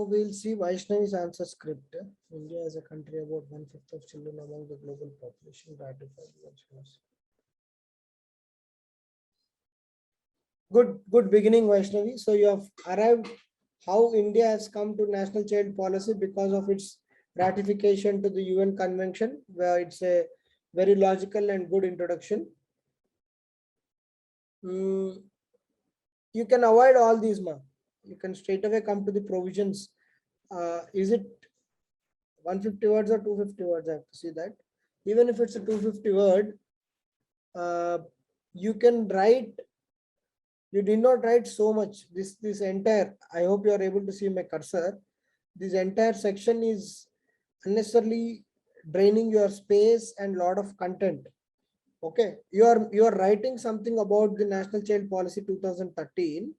we'll see Vaishnavi's answer script. India is a country about 1/5 of children among the global population ratified. Good beginning, Vaishnavi. So you have arrived how India has come to national child policy because of its ratification to the UN convention, where it's a very logical and good introduction. You can avoid all these, ma. You can straight away come to the provisions. Is it 150 words or 250 words? I have to see that. Even if it's a 250 word, you can write. You did not write so much. This entire, I hope you are able to see my cursor. This entire section is unnecessarily draining your space and lot of content. Okay, you are writing something about the National Child Policy 2013.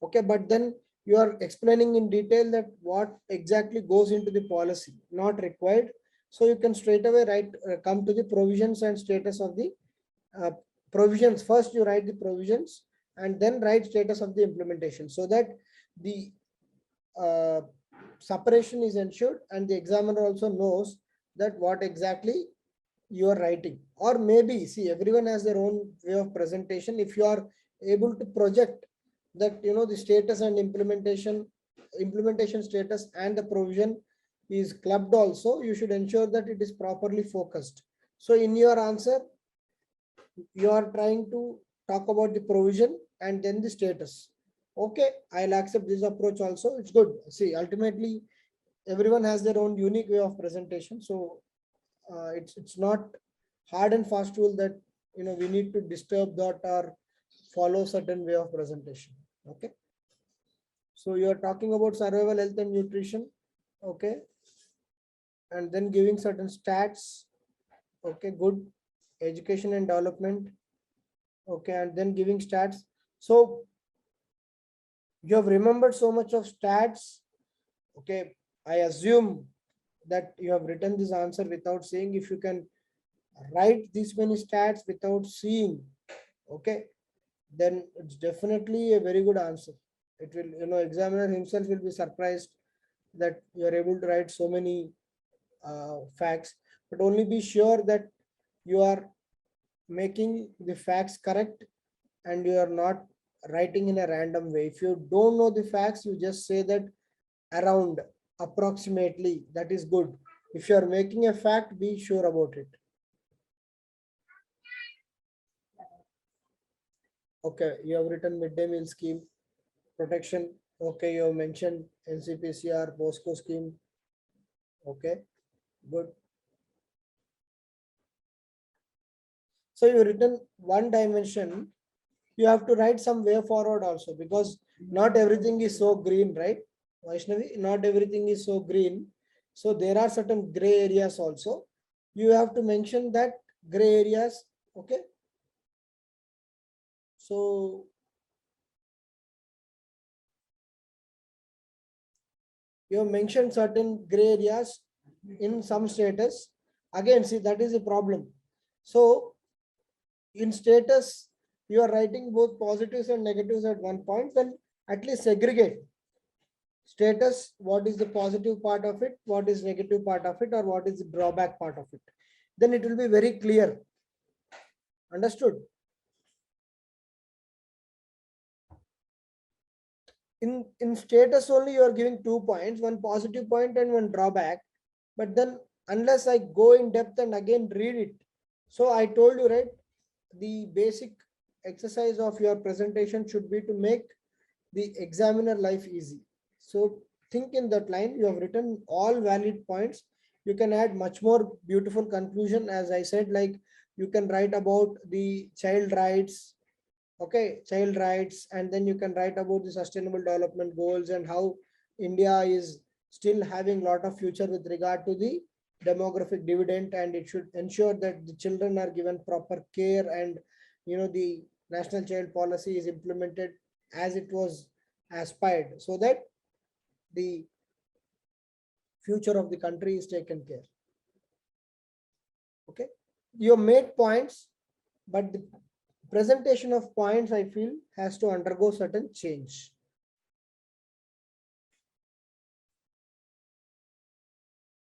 Okay, but then you are explaining in detail that what exactly goes into the policy, not required. So you can straight away write, come to the provisions and status of the provisions. First you write the provisions and then write status of the implementation, so that the separation is ensured and the examiner also knows that what exactly you are writing. Or maybe, see, everyone has their own way of presentation. If you are able to project that, the status and implementation status and the provision is clubbed also, you should ensure that it is properly focused. So in your answer, you are trying to talk about the provision and then the status. Okay, I'll accept this approach also. It's good. See, ultimately, everyone has their own unique way of presentation. So it's not hard and fast rule that we need to disturb that or follow certain way of presentation. Okay, so you are talking about survival, health and nutrition. Okay, and then giving certain stats. Okay, good. Education and development. Okay, and then giving stats. So you have remembered so much of stats. Okay, I assume that you have written this answer without seeing. If you can write this many stats without seeing, okay, then it's definitely a very good answer. It will, examiner himself will be surprised that you are able to write so many facts, but only be sure that you are making the facts correct and you are not writing in a random way. If you don't know the facts, you just say that around, approximately, that is good. If you are making a fact, be sure about it. Okay, you have written midday meal scheme, protection. Okay, you have mentioned NCPCR, POSCO scheme. Okay, good. So you written one dimension. You have to write some way forward also, because not everything is so green, right, Vaishnavi? Not everything is so green. So there are certain gray areas also. You have to mention that gray areas. Okay. So you have mentioned certain gray areas in some status. Again, see, that is a problem. So in status, you are writing both positives and negatives at one point, then at least segregate. Status, what is the positive part of it, what is negative part of it, or what is the drawback part of it. Then it will be very clear. Understood? In status only, you are giving 2 points, one positive point and one drawback. But then unless I go in depth and again read it. So I told you, right, the basic exercise of your presentation should be to make the examiner life easy. So think in that line. You have written all valid points. You can add much more beautiful conclusion. As I said, like you can write about the child rights. Okay, child rights, and then you can write about the sustainable development goals and how India is still having a lot of future with regard to the demographic dividend, and it should ensure that the children are given proper care, and the national child policy is implemented as it was aspired, so that the future of the country is taken care. Okay, you made points, but the presentation of points, I feel, has to undergo certain change.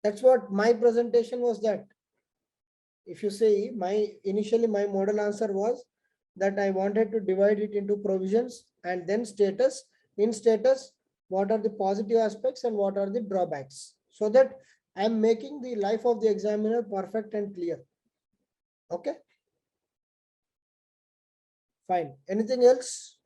That's what my presentation was. That if you see, initially my model answer was that I wanted to divide it into provisions and then status. In status, what are the positive aspects and what are the drawbacks, so that I'm making the life of the examiner perfect and clear. Okay, fine. Anything else?